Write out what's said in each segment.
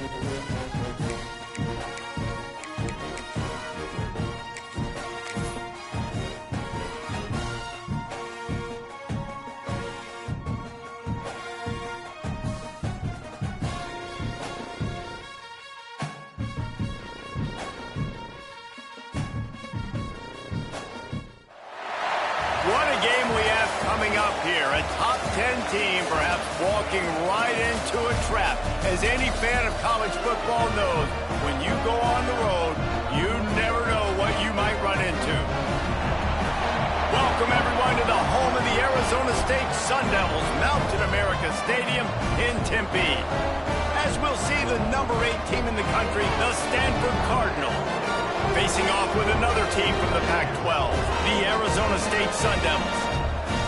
What a game we have coming up here. A top 10 team perhaps walking right into a trap. As any fan of college football knows, when you go on the road, you never know what you might run into. Welcome everyone to the home of the Arizona State Sun Devils, Mountain America Stadium in Tempe. As we'll see the number 8 team in the country, the Stanford Cardinals, facing off with another team from the Pac-12, the Arizona State Sun Devils.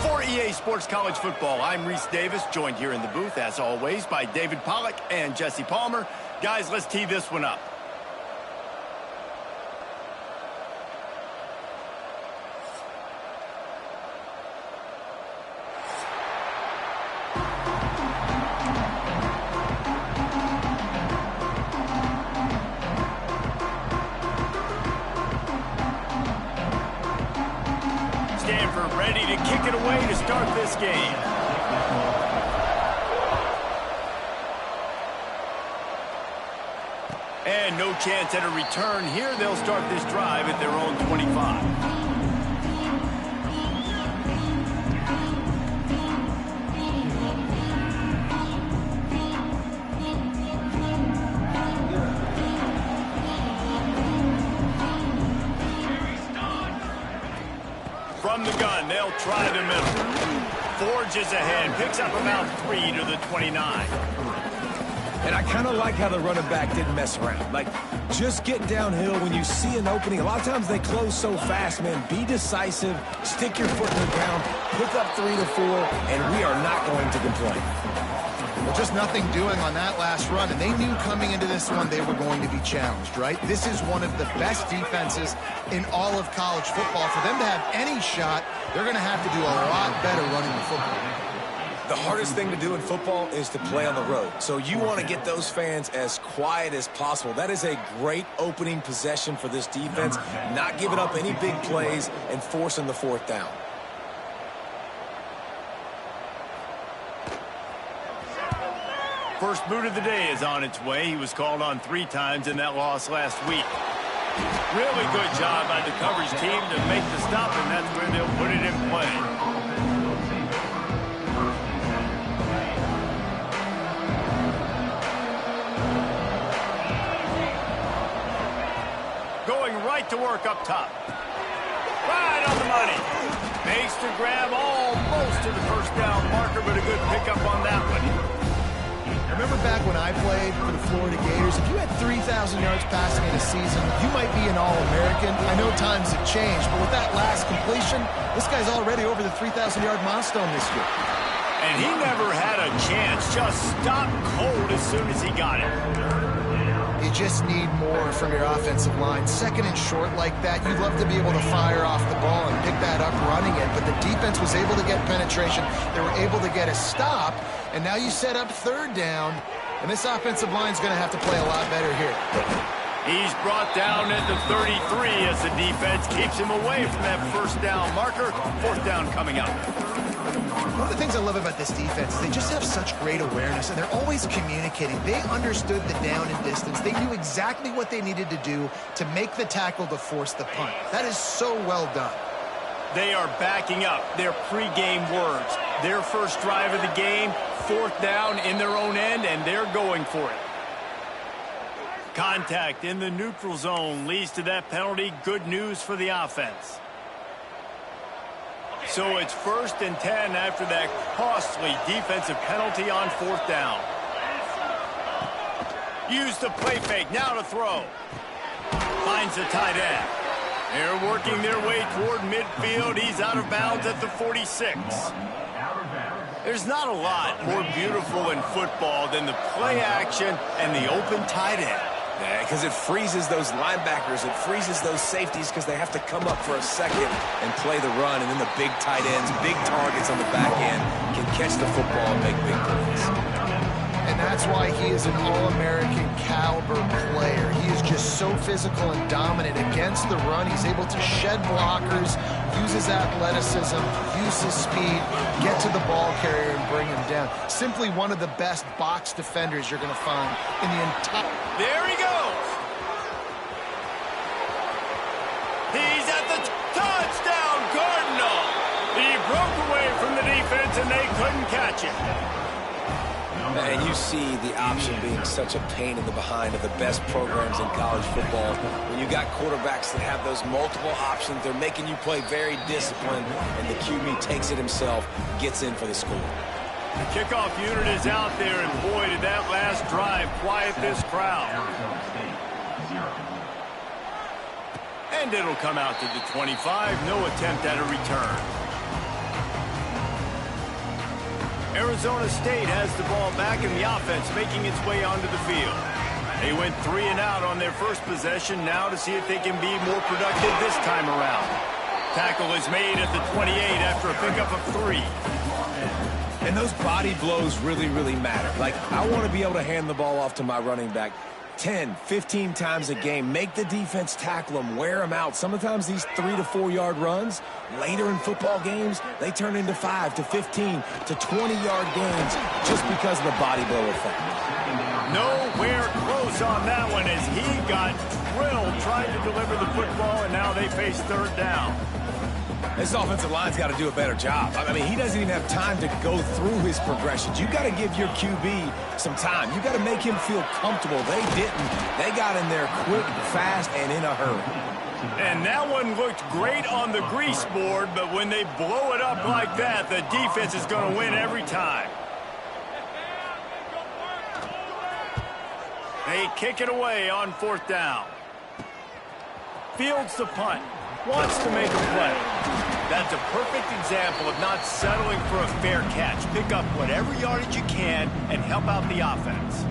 For EA Sports College Football, I'm Reese Davis, joined here in the booth, as always, by David Pollack and Jesse Palmer. Guys, let's tee this one up. Stanford ready to kick it away to start this game. And no chance at a return here. They'll start this drive at their own 25. From the gun, they'll try the middle. Forges ahead, picks up about 3 to the 29. And I kind of like how the running back didn't mess around. Like, just get downhill when you see an opening. A lot of times they close so fast, man. Be decisive, stick your foot in the ground, pick up 3 to 4, and we are not going to complain. Well, just nothing doing on that last run, and they knew coming into this one they were going to be challenged, right? This is one of the best defenses in all of college football. For them to have any shot, they're going to have to do a lot better running the football. The hardest thing to do in football is to play on the road. So you want to get those fans as quiet as possible. That is a great opening possession for this defense, not giving up any big plays and forcing the 4th down. First boot of the day is on its way. He was called on 3 times in that loss last week. Really good job by the coverage team to make the stop, and that's where they'll put it in play. Going right to work up top. Right on the money. Makes the grab almost to the first down marker, but a good pickup on that one. Remember back when I played for the Florida Gators, if you had 3,000 yards passing in a season, you might be an All-American. I know times have changed, but with that last completion, this guy's already over the 3,000-yard milestone this year. And he never had a chance, just stopped cold as soon as he got it. You just need more from your offensive line. Second and short like that, you'd love to be able to fire off the ball and pick that up running it, but the defense was able to get penetration. They were able to get a stop, and now you set up 3rd down, and this offensive line's going to have to play a lot better here. He's brought down at the 33 as the defense keeps him away from that first down marker. 4th down coming up. One of the things I love about this defense is they just have such great awareness, and they're always communicating. They understood the down and distance. They knew exactly what they needed to do to make the tackle to force the punt. That is so well done. They are backing up their pregame words. Their first drive of the game, 4th down in their own end, and they're going for it. Contact in the neutral zone leads to that penalty. Good news for the offense. So it's 1st and 10 after that costly defensive penalty on 4th down. Use the play fake, now to throw. Finds the tight end. They're working their way toward midfield. He's out of bounds at the 46. There's not a lot more beautiful in football than the play action and the open tight end. Yeah, because it freezes those linebackers. It freezes those safeties because they have to come up for a second and play the run. And then the big tight ends, big targets on the back end can catch the football and make big plays. And and that's why he is an All-American caliber player. He is just so physical and dominant against the run. He's able to shed blockers, use his athleticism, use his speed, get to the ball carrier and bring him down. Simply one of the best box defenders you're going to find in the entire... There he goes. He's at the touchdown, Cardinal. He broke away from the defense and they couldn't catch him. And you see the option being such a pain in the behind of the best programs in college football. When you got quarterbacks that have those multiple options, they're making you play very disciplined, and the QB takes it himself, gets in for the score. The kickoff unit is out there, and boy, did that last drive quiet this crowd. And it'll come out to the 25, no attempt at a return. Arizona State has the ball back in the offense, making its way onto the field. They went 3 and out on their first possession, now to see if they can be more productive this time around. Tackle is made at the 28 after a pickup of 3. And those body blows really, really matter. Like, I want to be able to hand the ball off to my running back 10, 15 times a game. Make the defense tackle them, wear them out. Sometimes these 3 to 4 yard runs, later in football games, they turn into 5 to 15 to 20 yard gains just because of the body blow effect. Nowhere close on that one as he got drilled trying to deliver the football, and now they face 3rd down. This offensive line's got to do a better job. I mean, he doesn't even have time to go through his progressions. You got to give your QB some time. You got to make him feel comfortable. They didn't. They got in there quick, fast, and in a hurry. And that one looked great on the grease board, but when they blow it up like that, the defense is going to win every time. They kick it away on 4th down. Fields the punt. Wants to make a play. That's a perfect example of not settling for a fair catch. Pick up whatever yardage you can and help out the offense.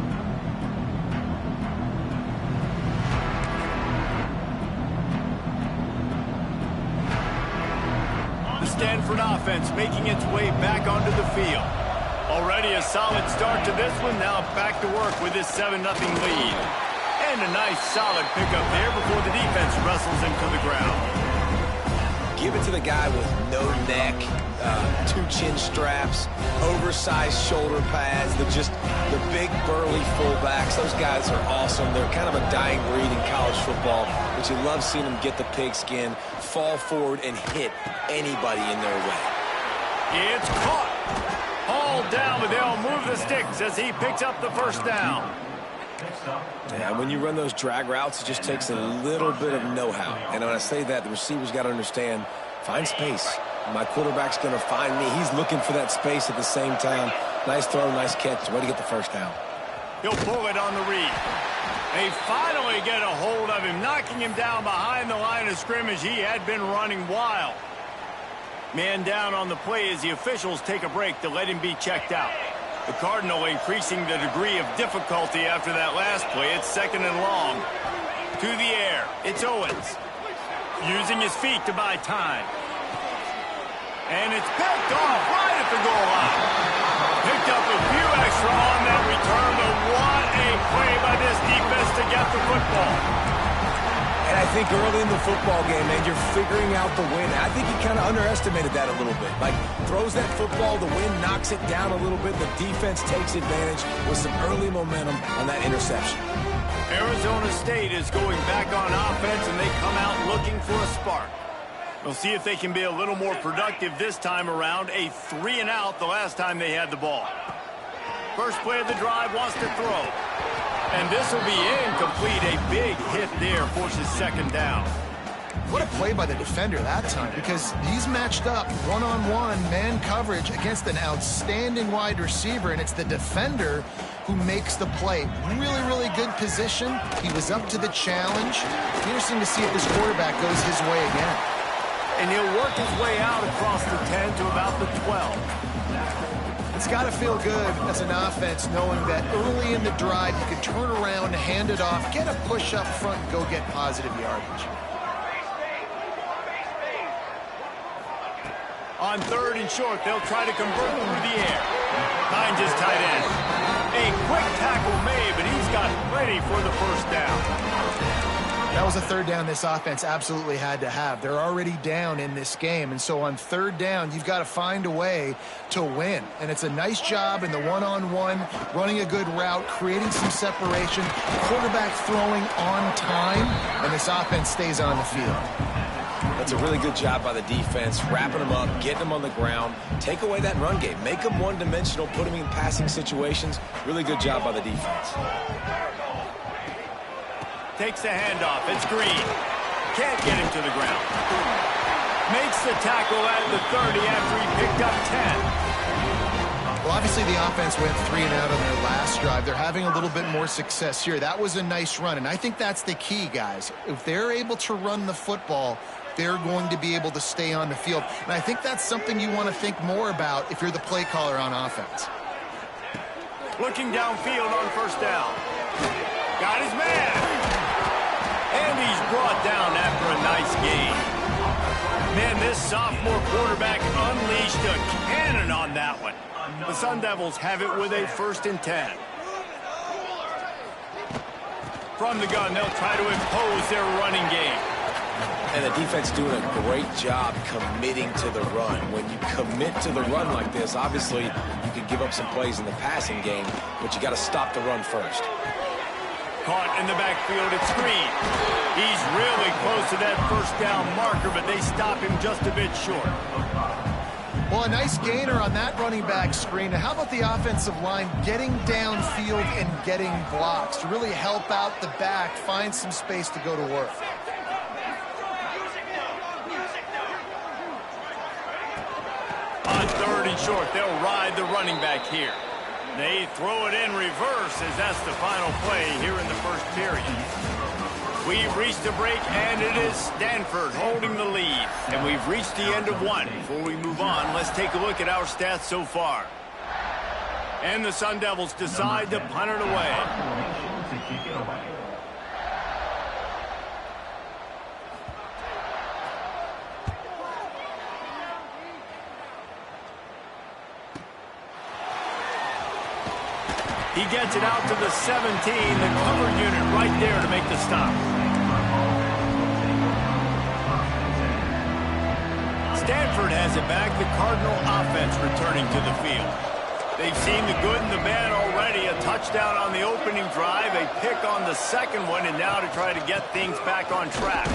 The Stanford offense making its way back onto the field. Already a solid start to this one. Now back to work with this 7-0 lead. And a nice solid pickup there before the defense wrestles him to the ground. Give it to the guy with no neck, 2 chin straps, oversized shoulder pads, the big burly fullbacks. Those guys are awesome. They're kind of a dying breed in college football, but you love seeing them get the pigskin, fall forward, and hit anybody in their way. It's caught. Hauled down, but they'll move the sticks as he picks up the 1st down. Yeah, when you run those drag routes, it just takes a little bit of know-how. And when I say that, the receiver's got to understand, find space. My quarterback's going to find me. He's looking for that space at the same time. Nice throw, nice catch. Way to get the 1st down. He'll pull it on the read. They finally get a hold of him, knocking him down behind the line of scrimmage. He had been running wild. Man down on the play as the officials take a break to let him be checked out. The Cardinal increasing the degree of difficulty after that last play. It's 2nd and long. To the air. It's Owens. Using his feet to buy time. And it's picked off right at the goal line. Picked up a few extra on that return, but what a play by this defense to get the football. And I think early in the football game, man, you're figuring out the wind. I think he kind of underestimated that a little bit. Like, throws that football, the wind knocks it down a little bit. The defense takes advantage with some early momentum on that interception. Arizona State is going back on offense, and they come out looking for a spark. We'll see if they can be a little more productive this time around. A 3 and out the last time they had the ball. First play of the drive, wants to throw. And this will be incomplete. A big hit there forces 2nd down. What a play by the defender that time, because he's matched up one-on-one man coverage against an outstanding wide receiver, and it's the defender who makes the play. Really, really good position. He was up to the challenge. Interesting to see if this quarterback goes his way again. And he'll work his way out across the 10 to about the 12. It's got to feel good as an offense knowing that early in the drive you can turn around, hand it off, get a push up front, and go get positive yardage. On 3rd and short, they'll try to convert through the air. Finds his tight end. A quick tackle made, but he's got plenty for the first down. That was a third down this offense absolutely had to have. They're already down in this game, and so on third down, you've got to find a way to win. And it's a nice job in the one-on-one, running a good route, creating some separation, quarterback throwing on time, and this offense stays on the field. That's a really good job by the defense, wrapping them up, getting them on the ground, take away that run game, make them one-dimensional, put them in passing situations. Really good job by the defense. Takes the handoff. It's Green. Can't get him to the ground. Makes the tackle at the 30 after he picked up 10. Well, obviously the offense went 3 and out on their last drive. They're having a little bit more success here. That was a nice run, and I think that's the key, guys. If they're able to run the football, they're going to be able to stay on the field. And I think that's something you want to think more about if you're the play caller on offense. Looking downfield on first down. Got his man. And he's brought down after a nice gain. Man, this sophomore quarterback unleashed a cannon on that one. The Sun Devils have it with a 1st and 10. From the gun, they'll try to impose their running game. And the defense doing a great job committing to the run. When you commit to the run like this, obviously you can give up some plays in the passing game, but you got to stop the run first. Caught in the backfield, it's Green. He's really close to that first down marker, but they stop him just a bit short. Well, a nice gainer on that running back screen. Now, how about the offensive line getting downfield and getting blocks to really help out the back, find some space to go to work? On 3rd and short, they'll ride the running back here. They throw it in reverse as that's the final play here in the first period. We've reached a break, and it is Stanford holding the lead. And we've reached the end of one. Before we move on, let's take a look at our stats so far. And the Sun Devils decide to punt it away. He gets it out to the 17, the cover unit right there to make the stop. Stanford has it back, the Cardinal offense returning to the field. They've seen the good and the bad already. A touchdown on the opening drive, a pick on the second one, and now to try to get things back on track.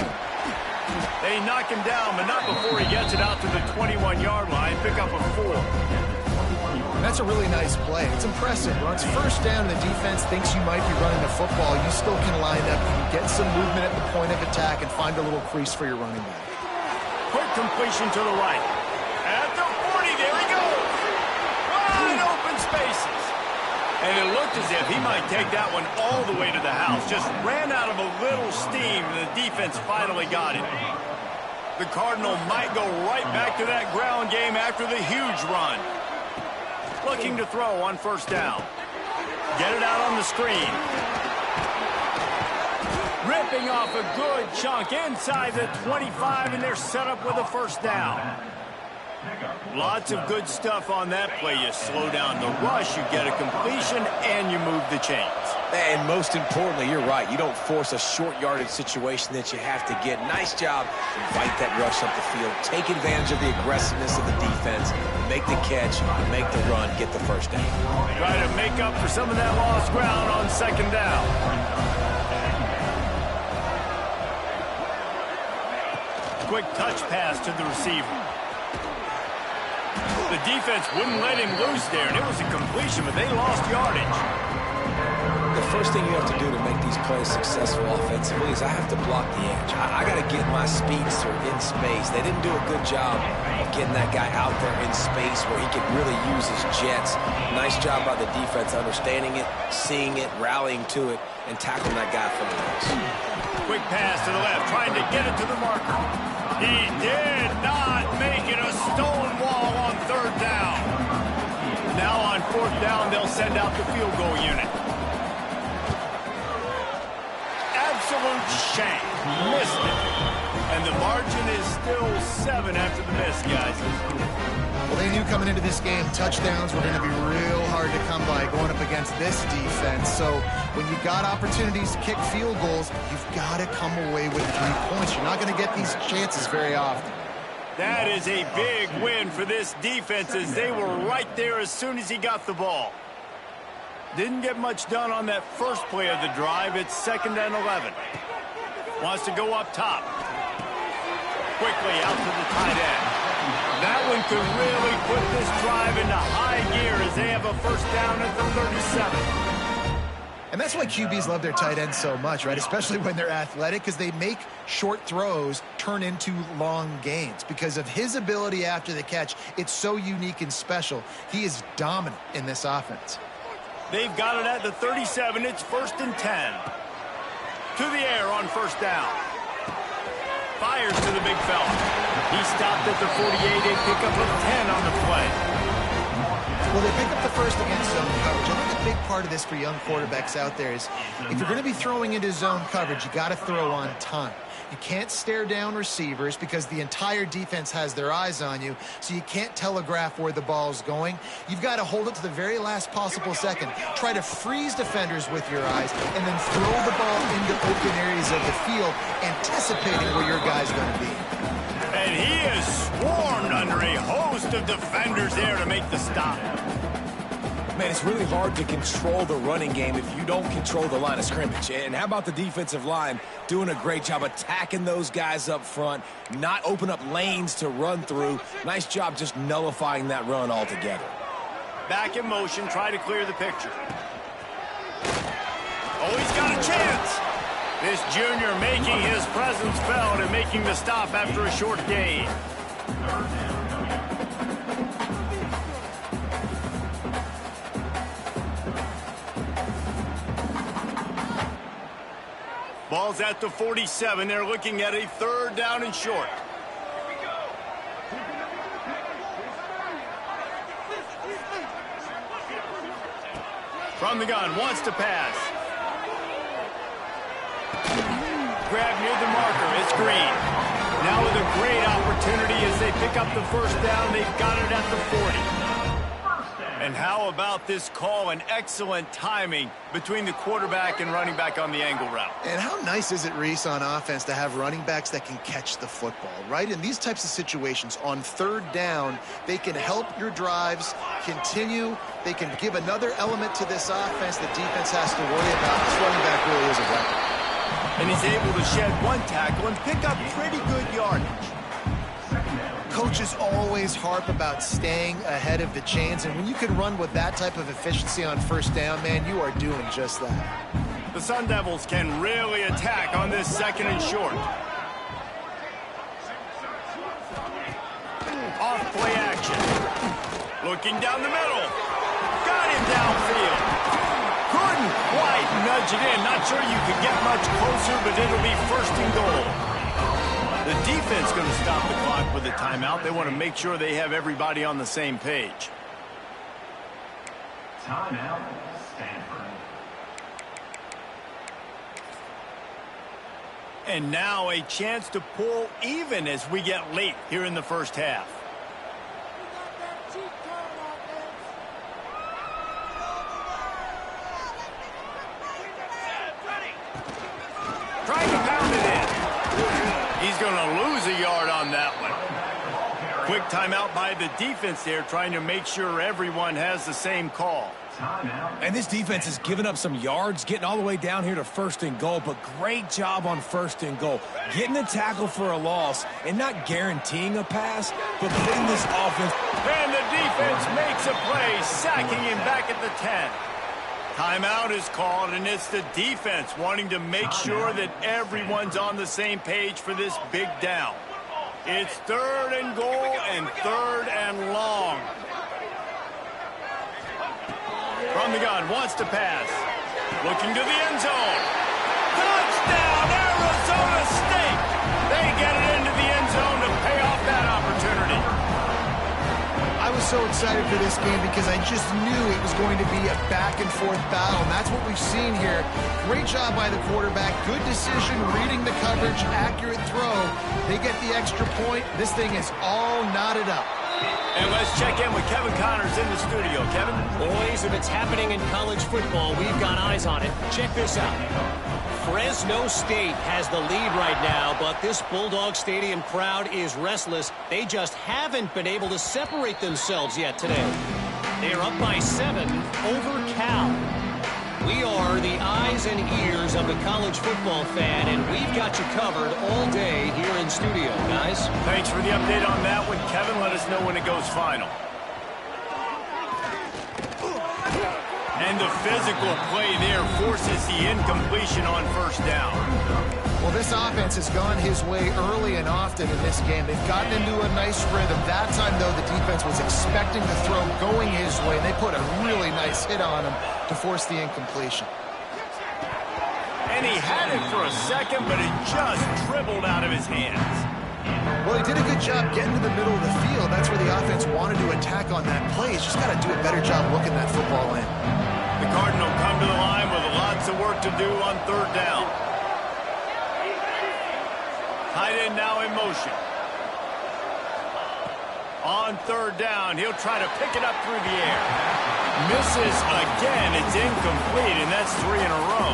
They knock him down, but not before he gets it out to the 21-yard line, pick up a 4. That's a really nice play. It's impressive. When it's first down and the defense thinks you might be running the football, you still can line up, you can get some movement at the point of attack and find a little crease for your running back. Quick completion to the right. At the 40, there he goes. Wide open spaces. And it looked as if he might take that one all the way to the house. Just ran out of a little steam, and the defense finally got him. The Cardinal might go right back to that ground game after the huge run. Looking to throw on first down. Get it out on the screen. Ripping off a good chunk inside the 25, and they're set up with a first down. Lots of good stuff on that play. You slow down the rush, you get a completion, and you move the chains. And most importantly, you're right. You don't force a short yardage situation that you have to get. Nice job. Invite that rush up the field. Take advantage of the aggressiveness of the defense. Make the catch, make the run, get the first down. Try to make up for some of that lost ground on second down. Quick touch pass to the receiver. The defense wouldn't let him loose there, and it was a completion, but they lost yardage. The first thing you have to do to make these plays successful offensively is I have to block the edge. I got to get my speedster in space. They didn't do a good job of getting that guy out there in space where he could really use his jets. Nice job by the defense understanding it, seeing it, rallying to it, and tackling that guy from the nose. Quick pass to the left, trying to get it to the marker. He did not make it. A stone wall on third down. Now on fourth down, they'll send out the field goal unit. Absolute shank. Missed it. And the the margin is still 7 after the miss, guys. Well, they knew coming into this game, touchdowns were going to be real hard to come by going up against this defense. So when you got opportunities to kick field goals, you've got to come away with 3 points. You're not going to get these chances very often. That is a big win for this defense as they were right there as soon as he got the ball. Didn't get much done on that first play of the drive. It's 2nd and 11. Wants to go up top. Quickly out to the tight end. That one could really put this drive into high gear as they have a first down at the 37. And that's why QBs love their tight ends so much, right? Especially when they're athletic, because they make short throws turn into long gains. Because of his ability after the catch, it's so unique and special. He is dominant in this offense. They've got it at the 37. It's 1st and 10. To the air on first down. Fires to the big fella. He stopped at the 48. A pickup of 10 on the play. Well, they pick up the first against zone coverage. I think a big part of this for young quarterbacks out there is if you're going to be throwing into zone coverage, you got to throw on time. You can't stare down receivers because the entire defense has their eyes on you, so you can't telegraph where the ball's going. You've got to hold it to the very last possible second. Try to freeze defenders with your eyes, and then throw the ball into open areas of the field, anticipating where your guy's going to be. And he is swarmed under a host of defenders there to make the stop. Man, it's really hard to control the running game if you don't control the line of scrimmage. And how about the defensive line doing a great job attacking those guys up front, not open up lanes to run through. Nice job just nullifying that run altogether. Back in motion, try to clear the picture. Oh, he's got a chance. This junior making his presence felt and making the stop after a short gain. Ball's at the 47. They're looking at a 3rd down and short. From the gun, wants to pass. Grab near the marker, it's Green. Now with a great opportunity as they pick up the first down, they've got it at the 40. And how about this call and excellent timing between the quarterback and running back on the angle route. And how nice is it, Reese, on offense to have running backs that can catch the football, right? In these types of situations, on 3rd down, they can help your drives continue. They can give another element to this offense that defense has to worry about. This running back really is a weapon. And he's able to shed one tackle and pick up pretty good yardage. Coaches always harp about staying ahead of the chains, and when you can run with that type of efficiency on 1st down, man, you are doing just that. The Sun Devils can really attack on this 2nd and short. Off play action. Looking down the middle. Got him downfield. Couldn't quite nudge it in. Not sure you could get much closer, but it'll be 1st and goal. The defense going to stop the clock with a timeout. They want to make sure they have everybody on the same page. Timeout, Stanford. And now a chance to pull even as we get late here in the first half. Trying to pound it in. He's going to lose a yard on that one. Quick timeout by the defense there, trying to make sure everyone has the same call. And this defense has given up some yards, getting all the way down here to 1st and goal, but great job on 1st and goal. Getting the tackle for a loss and not guaranteeing a pass, but putting this offense. And the defense makes a play, sacking him back at the 10. Timeout is called, and it's the defense wanting to make sure that everyone's on the same page for this big down. It's 3rd and goal and 3rd and long. From the gun, wants to pass. Looking to the end zone. Touchdown, Arizona State! They get it into the end zone to pay off that opportunity. I was so excited for this game because I just knew it was going to be a back-and-forth battle, and that's what we've seen here. Great job by the quarterback, good decision, reading the coverage, accurate throw, They get the extra point. This thing is all knotted up. And let's check in with Kevin Connors in the studio. Kevin? Boys, if it's happening in college football, we've got eyes on it. Check this out. Fresno State has the lead right now, but this Bulldog Stadium crowd is restless. They just haven't been able to separate themselves yet today. They are up by 7 over Cal. We are the eyes and ears of the college football fan, and we've got you covered all day here in studio, guys. Thanks for the update on that one, Kevin. Let us know when it goes final. And the physical play there forces the incompletion on first down. Well, this offense has gone his way early and often in this game. They've gotten into a nice rhythm. That time, though, the defense was expecting the throw going his way, and they put a really nice hit on him to force the incompletion. And he had it for a second, but it just dribbled out of his hands. Well, he did a good job getting to the middle of the field. That's where the offense wanted to attack on that play. He's just got to do a better job looking that football in. The Cardinal come to the line with lots of work to do on third down. Tight end now in motion. On third down, he'll try to pick it up through the air. Misses again. It's incomplete, and that's 3 in a row.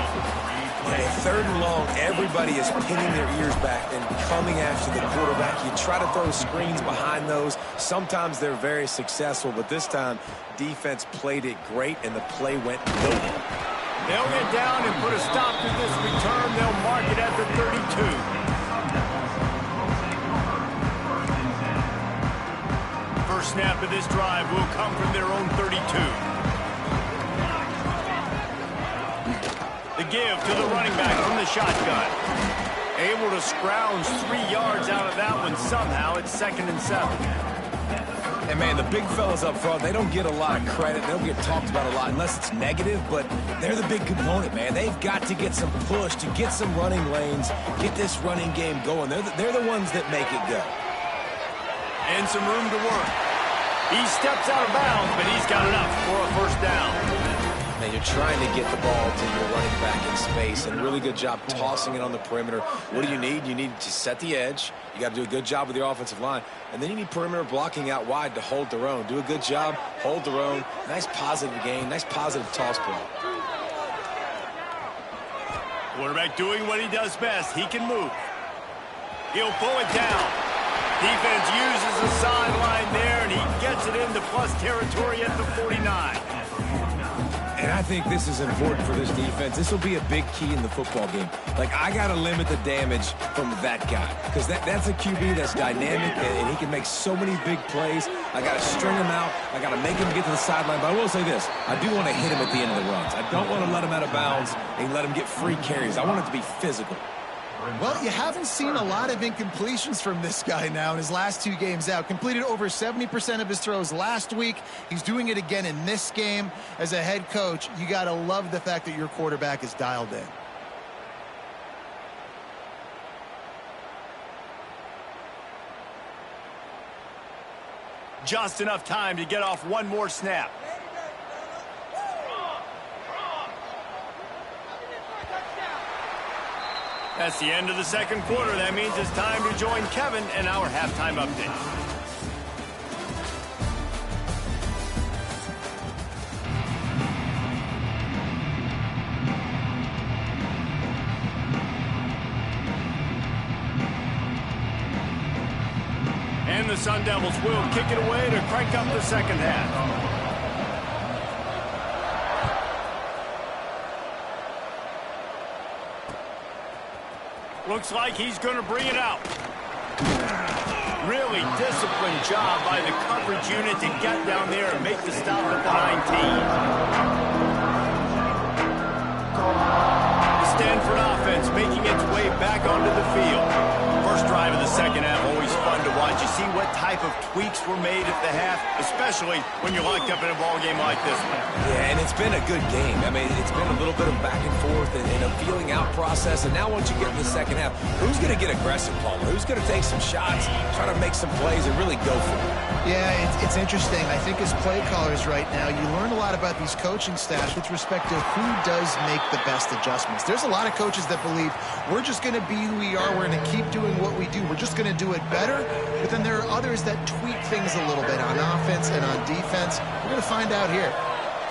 Hey, third and long, everybody is pinning their ears back and coming after the quarterback. You try to throw screens behind those. Sometimes they're very successful, but this time, defense played it great, and the play went nowhere. They'll get down and put a stop to this return. They'll mark it at the 32. First snap of this drive will come from their own 32. The give to the running back from the shotgun. Able to scrounge 3 yards out of that one somehow. It's 2nd and 7. And, man, the big fellas up front, they don't get a lot of credit. They don't get talked about a lot unless it's negative, but they're the big component, man. They've got to get some push, to get some running lanes, get this running game going. They're the ones that make it go. And some room to work. He steps out of bounds, but he's got enough for a first down. And you're trying to get the ball to your running back in space, and really good job tossing it on the perimeter. What do you need? You need to set the edge. You got to do a good job with your offensive line. And then you need perimeter blocking out wide to hold their own. Do a good job, hold their own. Nice positive gain, nice positive toss play. Quarterback doing what he does best. He can move. He'll pull it down. Defense uses the sideline there, and he gets it into plus territory at the 49. And I think this is important for this defense. This will be a big key in the football game. Like, I got to limit the damage from that guy, because that's a QB that's dynamic, and he can make so many big plays. I got to string him out. I got to make him get to the sideline. But I will say this. I do want to hit him at the end of the runs. I don't want to let him out of bounds and let him get free carries. I want it to be physical. Well, you haven't seen a lot of incompletions from this guy now in his last 2 games out. Completed over 70% of his throws last week. He's doing it again in this game. As a head coach, you got to love the fact that your quarterback is dialed in. Just enough time to get off one more snap. That's the end of the second quarter. That means it's time to join Kevin and our halftime update. And the Sun Devils will kick it away to crank up the second half. Looks like he's going to bring it out. Really disciplined job by the coverage unit to get down there and make the stop at the 19. The Stanford offense making its way back onto the field. First drive of the second half, always fun to watch. You see what type of tweaks were made at the half, especially when you're locked up in a ball game like this one. Yeah, and it's been a good game. I mean, it's been a little bit of back and forth and a feeling out process. And now once you get in the second half, who's going to get aggressive, Palmer? Who's going to take some shots, try to make some plays, and really go for it? Yeah, it's interesting. I think as play callers right now, you learn a lot about these coaching staffs with respect to who does make the best adjustments. There's a lot of coaches that believe we're just going to be who we are. We're going to keep doing what we do. We're just going to do it better. But then there are others that tweak things a little bit on offense and on defense. We're going to find out here.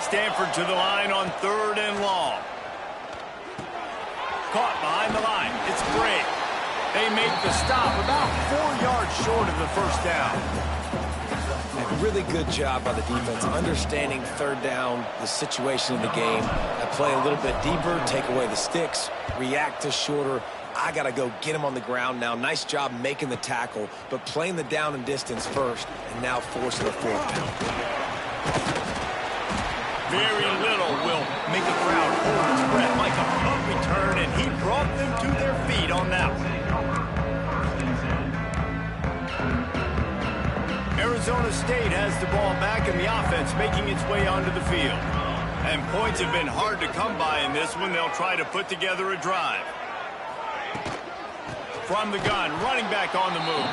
Stanford to the line on 3rd and long. Caught behind the line. It's Brave. They make the stop about 4 yards short of the first down. A really good job by the defense understanding 3rd down, the situation in the game. I play a little bit deeper, take away the sticks, react to shorter. I got to go get him on the ground now. Nice job making the tackle, but playing the down and distance first, and now forcing a 4th down. Very little will make the crowd hold its breath like a punt return, and he brought them to their feet on that one. Arizona State has the ball back, and the offense making its way onto the field. And points have been hard to come by in this one. They'll try to put together a drive. From the gun, running back on the move.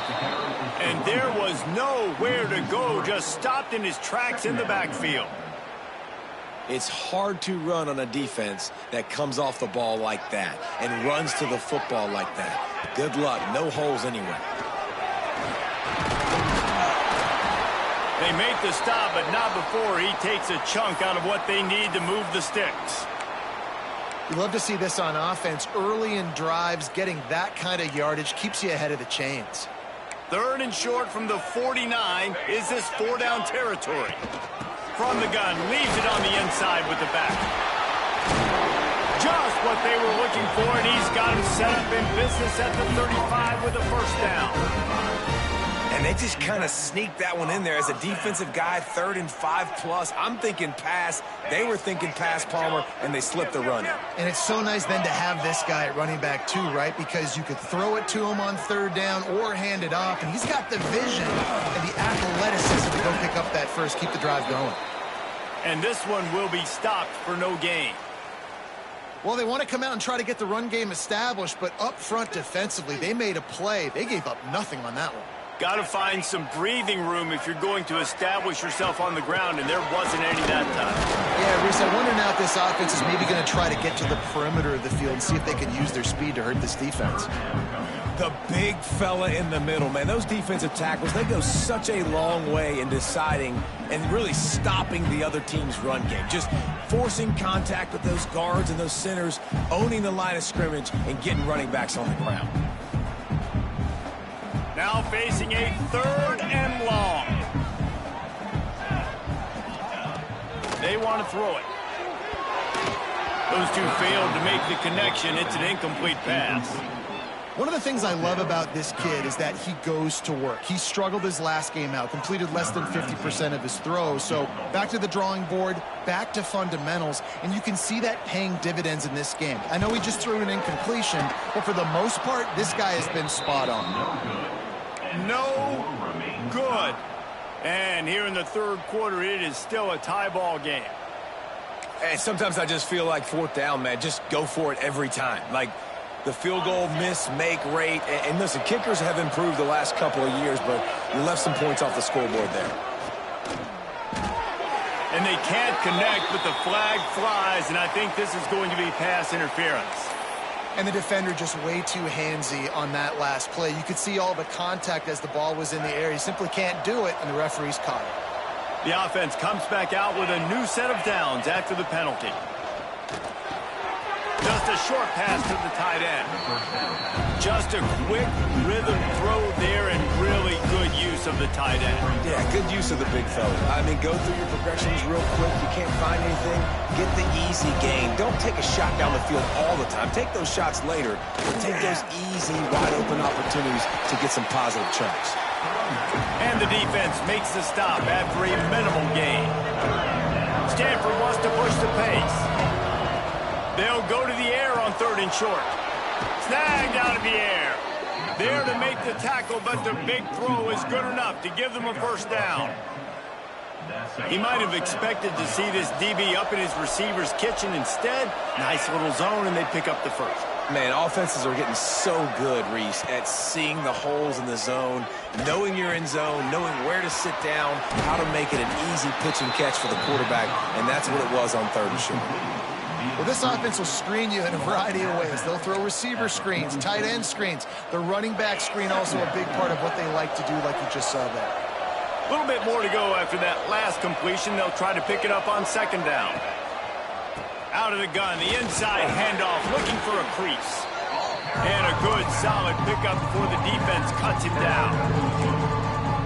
And there was nowhere to go, just stopped in his tracks in the backfield. It's hard to run on a defense that comes off the ball like that and runs to the football like that. Good luck. No holes anywhere. They make the stop, but not before he takes a chunk out of what they need to move the sticks. You love to see this on offense. Early in drives, getting that kind of yardage keeps you ahead of the chains. 3rd and short from the 49. Is this 4-down territory? From the gun, leaves it on the inside with the back. Just what they were looking for, and he's got him set up in business at the 35 with a 1st down. And they just kind of sneaked that one in there as a defensive guy, 3rd and 5+. I'm thinking pass. They were thinking pass, Palmer, and they slipped the run. And it's so nice then to have this guy at running back too, right? Because you could throw it to him on 3rd down or hand it off, and he's got the vision and the athleticism to go pick up that first, keep the drive going. And this one will be stopped for no gain. Well, they want to come out and try to get the run game established, but up front defensively, they made a play. They gave up nothing on that one. Got to find some breathing room if you're going to establish yourself on the ground, and there wasn't any that time. Yeah, Reese, I wonder now if this offense is maybe going to try to get to the perimeter of the field and see if they can use their speed to hurt this defense. The big fella in the middle, man. Those defensive tackles, they go such a long way in deciding and really stopping the other team's run game. Just forcing contact with those guards and those centers, owning the line of scrimmage, and getting running backs on the ground. Now facing a 3rd and long. They want to throw it. Those two failed to make the connection. It's an incomplete pass. One of the things I love about this kid is that he goes to work. He struggled his last game out, completed less than 50% of his throws. So back to the drawing board, back to fundamentals, and you can see that paying dividends in this game. I know he just threw an incompletion, but for the most part, this guy has been spot on. No good. And here in the 3rd quarter, it is still a tie ball game. And sometimes I just feel like 4th down, man. Just go for it every time. Like the field goal miss-make rate. And listen, kickers have improved the last couple of years, but you left some points off the scoreboard there. And they can't connect, but the flag flies, and I think this is going to be pass interference. And the defender just way too handsy on that last play. You could see all the contact as the ball was in the air. He simply can't do it, and the referee's caught it. The offense comes back out with a new set of downs after the penalty. Just a short pass to the tight end. Just a quick rhythm throw there and really good use of the tight end. Yeah, good use of the big fella. I mean, go through your progressions real quick. You can't find anything. Get the easy gain. Don't take a shot down the field all the time. Take those shots later, but take those easy, wide-open opportunities to get some positive chunks. And the defense makes the stop after a minimal gain. Stanford wants to push the pace. They'll go to the air on 3rd and short. Snagged out of the air. There to make the tackle, but the big throw is good enough to give them a first down. He might have expected to see this DB up in his receiver's kitchen. Instead, nice little zone, and they pick up the first. Man, offenses are getting so good, Reese, at seeing the holes in the zone, knowing you're in zone, knowing where to sit down, how to make it an easy pitch and catch for the quarterback, and that's what it was on 3rd and short. Well, this offense will screen you in a variety of ways. They'll throw receiver screens, tight end screens. The running back screen also a big part of what they like to do, like you just saw there. A little bit more to go after that last completion. They'll try to pick it up on 2nd down. Out of the gun, the inside handoff, looking for a crease. And a good, solid pickup before the defense cuts him down.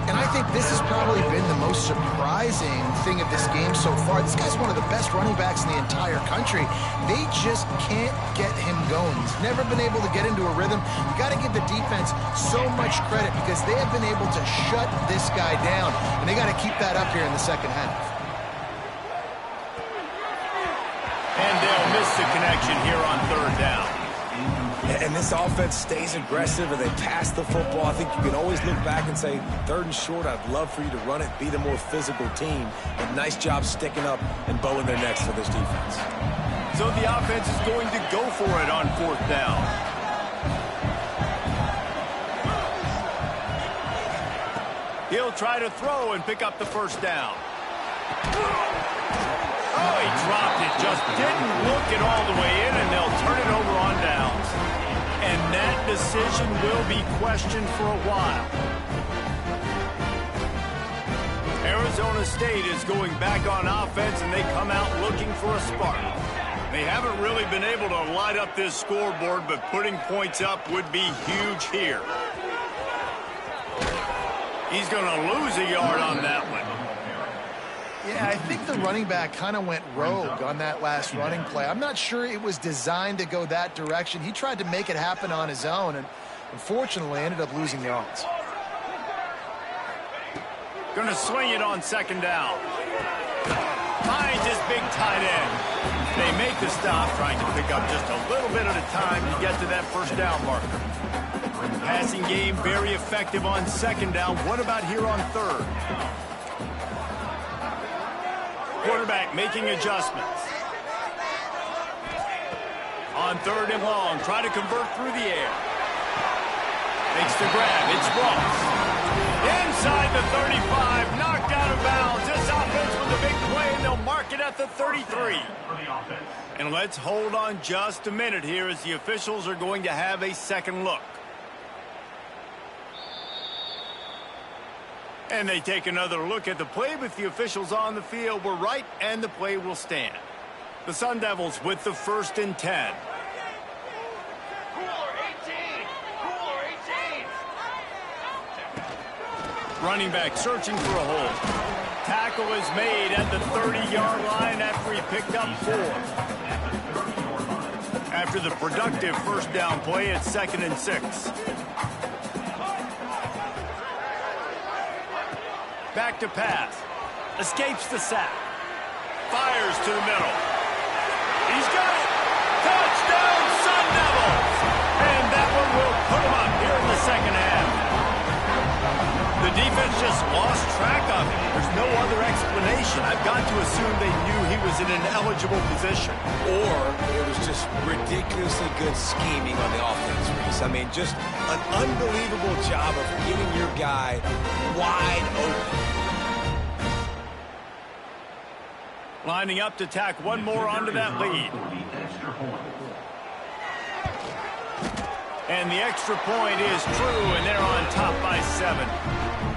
And I think this has probably been the most surprising thing of this game so far. This guy's one of the best running backs in the entire country. They just can't get him going. He's never been able to get into a rhythm. You got to give the defense so much credit because they have been able to shut this guy down. And they got to keep that up here in the 2nd half. And they'll miss the connection here on 3rd down. And this offense stays aggressive and they pass the football. I think you can always look back and say, 3rd and short, I'd love for you to run it, be the more physical team. And nice job sticking up and bowing their necks for this defense. So the offense is going to go for it on 4th down. He'll try to throw and pick up the first down. Oh, he dropped it. Just didn't look it all the way in, and they'll turn it over on downs. And that decision will be questioned for a while. Arizona State is going back on offense, and they come out looking for a spark. They haven't really been able to light up this scoreboard, but putting points up would be huge here. He's going to lose a yard on that one. Yeah, I think the running back kind of went rogue on that last running play. I'm not sure it was designed to go that direction. He tried to make it happen on his own, and unfortunately ended up losing yards. Going to swing it on 2nd down. Finds his big tight end. They make the stop, trying to pick up just a little bit at a time to get to that first down marker. Passing game very effective on 2nd down. What about here on 3rd? Quarterback making adjustments. On 3rd and long, try to convert through the air. Makes the grab. It's Ross. Inside the 35, knocked out of bounds. This offense with a big play, and they'll mark it at the 33. And let's hold on just a minute here as the officials are going to have a second look. And they take another look at the play with the officials on the field. We're right, and the play will stand. The Sun Devils with the 1st and 10. Running back searching for a hole. Tackle is made at the 30-yard line after he picked up 4. After the productive first down play, it's 2nd and 6. Back to pass. Escapes the sack. Fires to the middle. He's got it. Touchdown, Sun Devils! And that one will put him up here in the 2nd half. The defense just lost track of him. There's no other explanation. I've got to assume they knew he was in an eligible position. Or it was just ridiculously good scheming on the offense, Reese. I mean, just an unbelievable job of getting your guy wide open. Lining up to tack one more onto that lead. And the extra point is true, and they're on top by 7.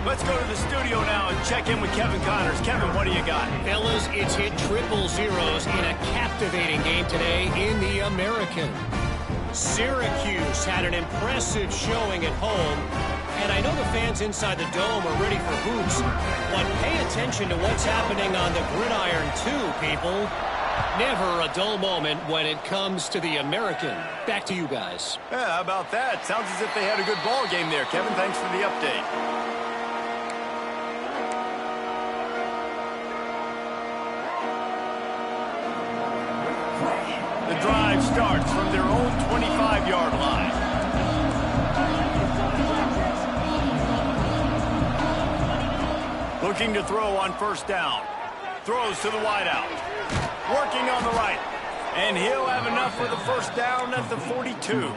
Let's go to the studio now and check in with Kevin Connors. Kevin, what do you got? Fellas, it's hit triple zeros in a captivating game today in the American. Syracuse had an impressive showing at home, and I know the fans inside the dome are ready for hoops, but pay attention to what's happening on the gridiron too, people. Never a dull moment when it comes to the American. Back to you guys. Yeah, how about that? Sounds as if they had a good ball game there, Kevin. Thanks for the update. The drive starts from their own 25-yard line. Looking to throw on first down. Throws to the wideout. Working on the right. And he'll have enough for the first down at the 42.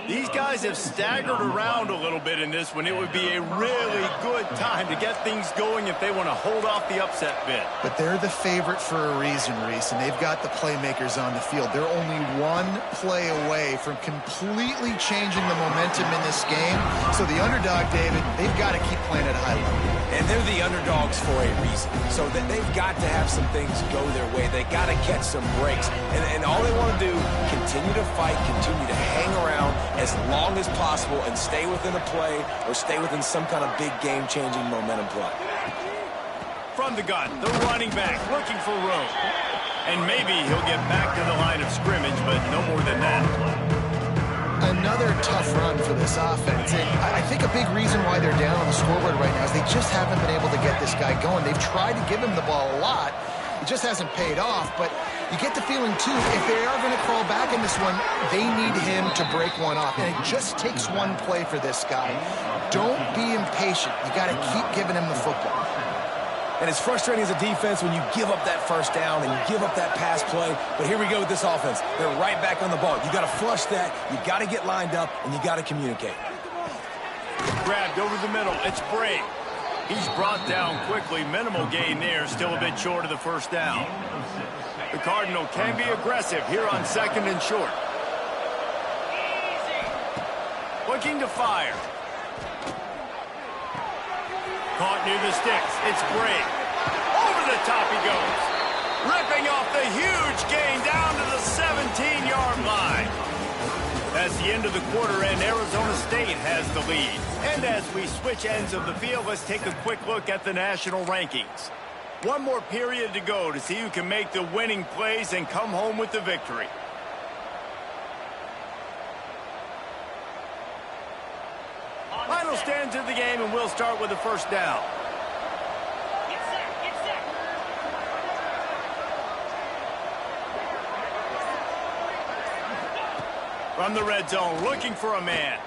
These guys have staggered around a little bit in this one. It would be a really good time to get things going if they want to hold off the upset bid. But they're the favorite for a reason, Reese, and they've got the playmakers on the field. They're only one play away from completely changing the momentum in this game. So the underdog, David, they've got to keep playing at a high level. And they're the underdogs for a reason. So that they've got to have some things go their way. They got to catch some breaks. And all they want to do, continue to fight, continue to hang around as long as possible and stay within a play or stay within some kind of big game-changing momentum play. From the gun, the running back looking for room. And maybe he'll get back to the line of scrimmage, but no more than that. Another tough run for this offense. And I think a big reason why they're down on the scoreboard right now is they just haven't been able to get this guy going. They've tried to give him the ball a lot. It just hasn't paid off. But you get the feeling, too, if they are going to crawl back in this one, they need him to break one off. And it just takes one play for this guy. Don't be impatient. You got to keep giving him the football. And it's frustrating as a defense when you give up that first down and you give up that pass play. But here we go with this offense. They're right back on the ball. You got to flush that. You got to get lined up, and you got to communicate. Grabbed over the middle. It's Bray. He's brought down quickly. Minimal gain there. Still a bit short of the first down. The Cardinal can be aggressive here on second and short. Looking to fire. Caught near the sticks. It's Bray. Over the top he goes. Ripping off the huge gain down to the 17-yard line. That's the end of the quarter, and Arizona State has the lead. And as we switch ends of the field, let's take a quick look at the national rankings. One more period to go to see who can make the winning plays and come home with the victory. Final stands of the game, and we'll start with the first down. From the red zone, looking for a man.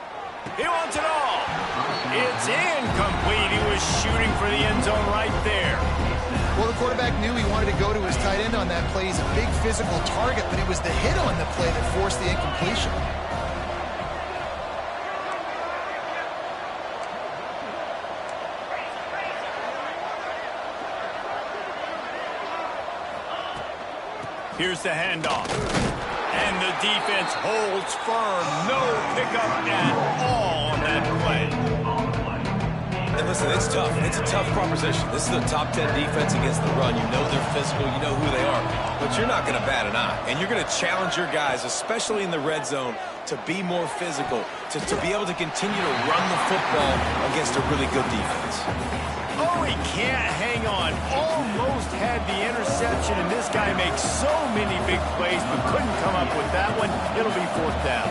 He wants it all. It's incomplete. He was shooting for the end zone right there. Well, the quarterback knew he wanted to go to his tight end on that play. He's a big physical target, but it was the hit on the play that forced the incompletion. Here's the handoff. And the defense holds firm. No pickup at all on that play. And listen, it's tough. It's a tough proposition. This is the top 10 defense against the run. You know they're physical. You know who they are. But you're not going to bat an eye. And you're going to challenge your guys, especially in the red zone, to be more physical, to be able to continue to run the football against a really good defense. Oh, he can't hang on. Almost had the interception, and this guy makes so many big plays, but couldn't come up with that one. It'll be fourth down.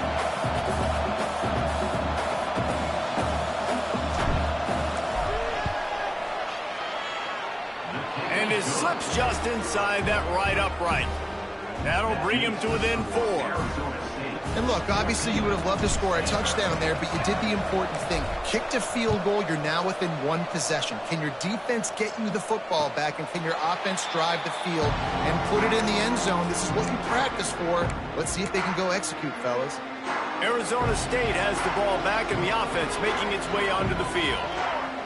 And his slips just inside that right upright. That'll bring him to within 4. And look, obviously you would have loved to score a touchdown there, but you did the important thing. Kicked a field goal, you're now within one possession. Can your defense get you the football back, and can your offense drive the field and put it in the end zone? This is what you practice for. Let's see if they can go execute, fellas. Arizona State has the ball back, and the offense making its way onto the field.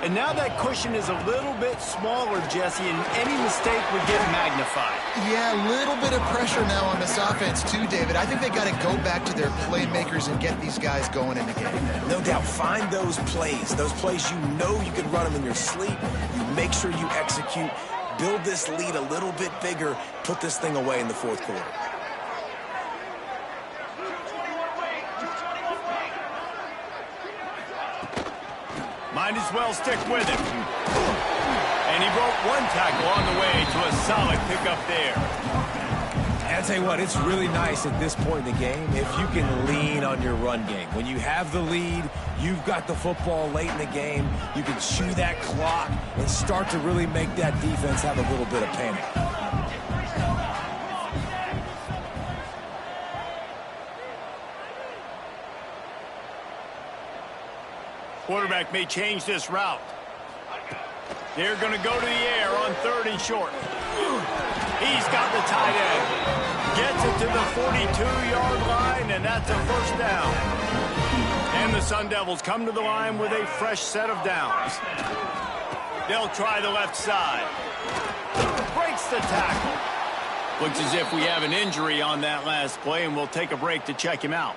And now that cushion is a little bit smaller, Jesse, and any mistake would get magnified. Yeah, a little bit of pressure now on this offense too, David. I think they got to go back to their playmakers and get these guys going in the game. No doubt. Find those plays you know you can run them in your sleep. You make sure you execute. Build this lead a little bit bigger. Put this thing away in the fourth quarter. Might as well stick with him. And he broke one tackle on the way to a solid pickup there. And I'll tell you what, it's really nice at this point in the game if you can lean on your run game. When you have the lead, you've got the football late in the game, you can chew that clock and start to really make that defense have a little bit of panic. Quarterback may change this route. They're going to go to the air on 3rd and short. He's got the tight end. Gets it to the 42-yard line, and that's a first down. And the Sun Devils come to the line with a fresh set of downs. They'll try the left side. Breaks the tackle. Looks as if we have an injury on that last play, and we'll take a break to check him out.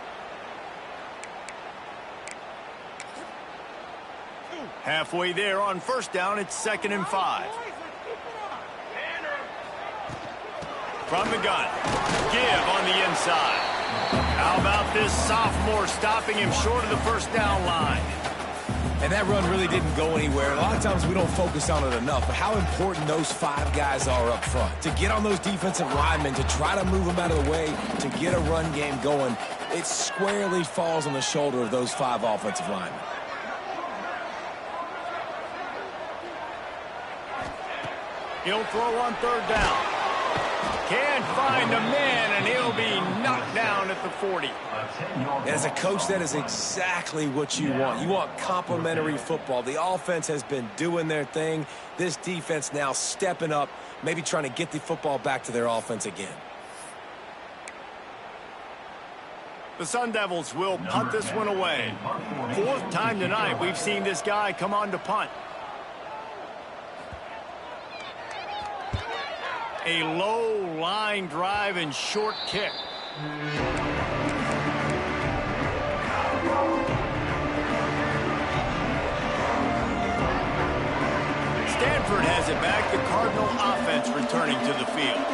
Halfway there on first down, it's 2nd and 5. From the gun, give on the inside. How about this sophomore stopping him short of the first down line? And that run really didn't go anywhere. A lot of times we don't focus on it enough, but how important those 5 guys are up front. To get on those defensive linemen, to try to move them out of the way, to get a run game going, it squarely falls on the shoulder of those 5 offensive linemen. He'll throw on 3rd down. Can't find a man, and he'll be knocked down at the 40. As a coach, that is exactly what you want. You want complementary football. The offense has been doing their thing. This defense now stepping up, maybe trying to get the football back to their offense again. The Sun Devils will punt this one away. 4th time tonight we've seen this guy come on to punt. A low line drive and short kick. Stanford has it back. The Cardinal offense returning to the field.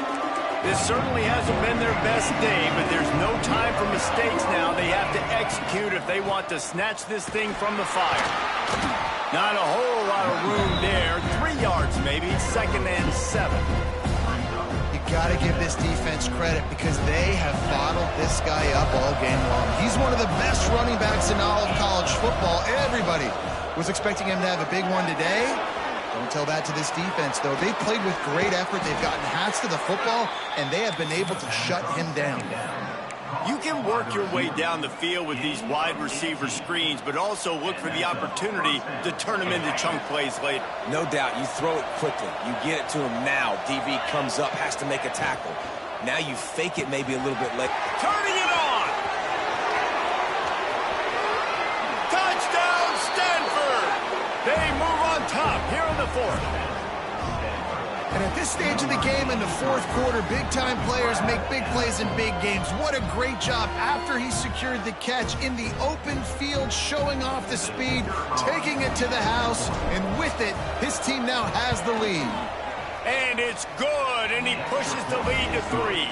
This certainly hasn't been their best day, but there's no time for mistakes now. They have to execute if they want to snatch this thing from the fire. Not a whole lot of room there. 3 yards maybe. 2nd and 7. Got to give this defense credit because they have bottled this guy up all game long. He's one of the best running backs in all of college football. Everybody was expecting him to have a big one today. Don't tell that to this defense, though. They've played with great effort. They've gotten hats to the football, and they have been able to shut him down. You can work your way down the field with these wide receiver screens, but also look for the opportunity to turn them into chunk plays later. No doubt, you throw it quickly. You get it to him now. DB comes up, has to make a tackle. Now you fake it maybe a little bit late. Turning it on! Touchdown, Stanford! They move on top here in the 4th. And at this stage of the game in the 4th quarter, big-time players make big plays in big games. What a great job after he secured the catch in the open field, showing off the speed, taking it to the house, and with it, his team now has the lead. And it's good, and he pushes the lead to 3.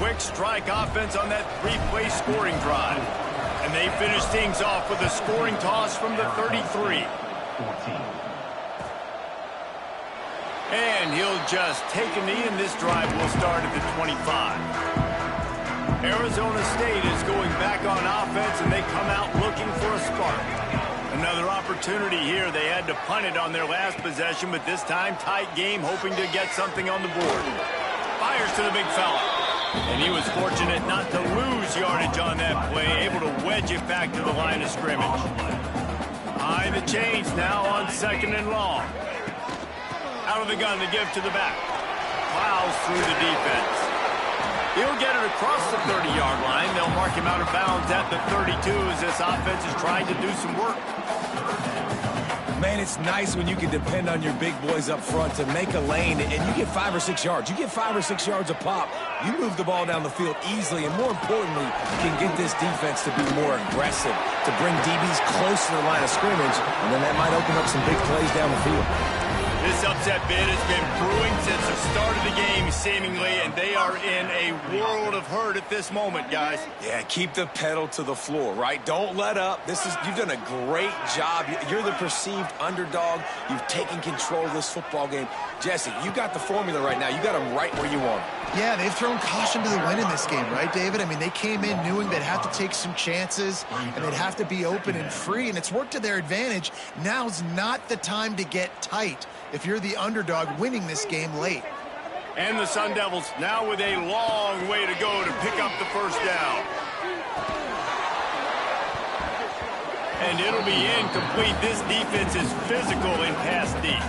Quick strike offense on that 3-play scoring drive. And they finish things off with a scoring toss from the 33. And he'll just take a knee, and this drive will start at the 25. Arizona State is going back on offense, and they come out looking for a spark. Another opportunity here. They had to punt it on their last possession, but this time tight game, hoping to get something on the board. Fires to the big fella. And he was fortunate not to lose yardage on that play, able to wedge it back to the line of scrimmage. Behind the chains now on 2nd and long. Out of the gun to give to the back. Plows through the defense. He'll get it across the 30-yard line. They'll mark him out of bounds at the 32 as this offense is trying to do some work. Man, it's nice when you can depend on your big boys up front to make a lane, and you get 5 or 6 yards. You get 5 or 6 yards a pop. You move the ball down the field easily, and more importantly, you can get this defense to be more aggressive, to bring DBs close to the line of scrimmage, and then that might open up some big plays down the field. This upset bid has been brewing since the start of the game, seemingly, and they are in a world of hurt at this moment, guys. Yeah, keep the pedal to the floor, right? Don't let up. You've done a great job. You're the perceived underdog. You've taken control of this football game. Jesse, you got the formula right now. You got them right where you want them. Yeah, they've thrown caution to the wind in this game, right, David? I mean, they came in knowing they'd have to take some chances, and they'd have to be open and free, and it's worked to their advantage. Now's not the time to get tight if you're the underdog winning this game late. And the Sun Devils now with a long way to go to pick up the first down. And it'll be incomplete. This defense is physical in pass deep.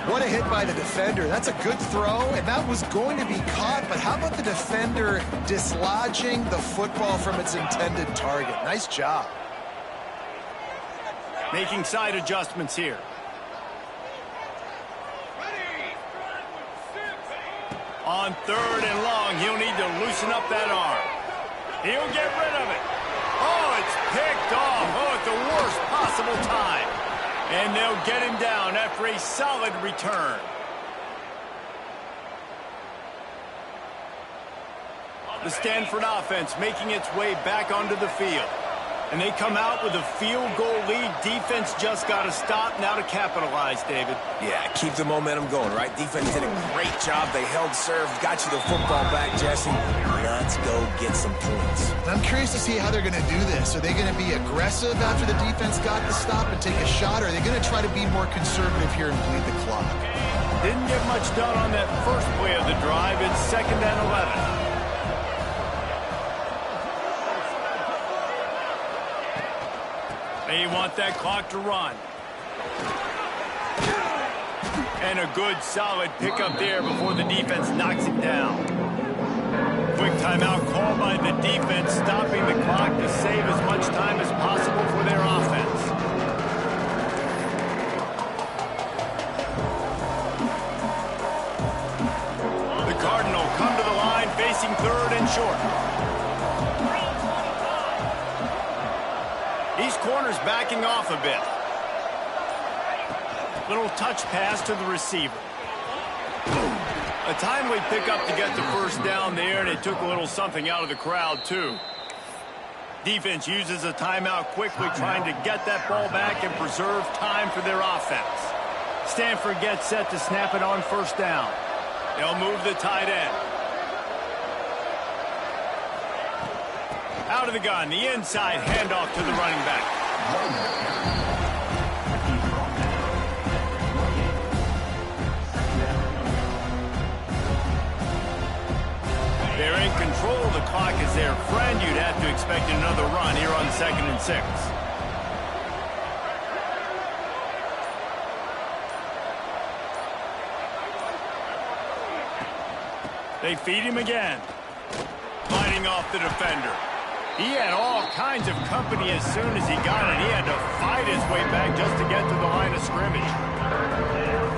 What a hit by the defender. That's a good throw, and that was going to be caught, but how about the defender dislodging the football from its intended target? Nice job. Making side adjustments here. On 3rd and long, he'll need to loosen up that arm. He'll get rid of it. Oh, it's picked off. Oh, at the worst possible time. And they'll get him down after a solid return. The Stanford offense making its way back onto the field. And they come out with a field goal lead. Defense just got to stop now to capitalize, David. Yeah, keep the momentum going, right? Defense did a great job. They held serve, got you the football back, Jesse. Let's go get some points. I'm curious to see how they're going to do this. Are they going to be aggressive after the defense got the stop and take a shot, or are they going to try to be more conservative here and bleed the clock? Didn't get much done on that first play of the drive. It's 2nd and 11. They want that clock to run. And a good, solid pickup there before the defense knocks it down. Quick timeout call by the defense, stopping the clock to save as much time as possible for their offense. The Cardinal come to the line facing 3rd and short. These corners backing off a bit. Little touch pass to the receiver. A timely pickup to get the first down there, and it took a little something out of the crowd, too. Defense uses a timeout quickly, trying to get that ball back and preserve time for their offense. Stanford gets set to snap it on 1st down. They'll move the tight end. Out of the gun, the inside handoff to the running back. They're in control of the clock as their friend. You'd have to expect another run here on 2nd and 6. They feed him again. Fighting off the defender. He had all kinds of company as soon as he got it. He had to fight his way back just to get to the line of scrimmage.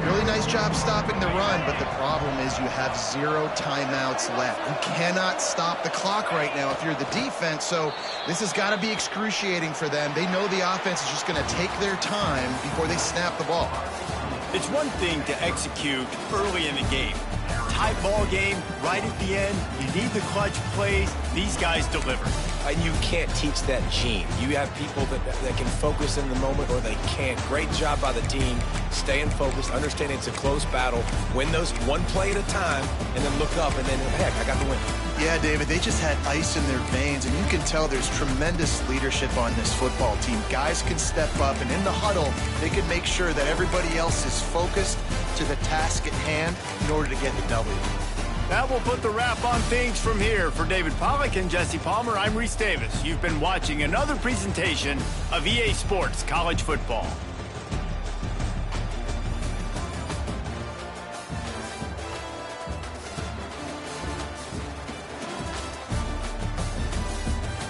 Really nice job stopping the run, but the problem is you have 0 timeouts left. You cannot stop the clock right now if you're the defense, so this has got to be excruciating for them. They know the offense is just going to take their time before they snap the ball. It's one thing to execute early in the game. Tight ball game, right at the end, you need the clutch plays. These guys deliver. And you can't teach that gene. You have people that can focus in the moment or they can't. Great job by the team, staying focused, understanding it's a close battle, win those one play at a time, and then look up and then, heck, I got the win. Yeah, David, they just had ice in their veins, and you can tell there's tremendous leadership on this football team. Guys can step up, and in the huddle, they can make sure that everybody else is focused to the task at hand in order to get the W. That will put the wrap on things from here. For David Pollack and Jesse Palmer, I'm Reese Davis. You've been watching another presentation of EA Sports College Football.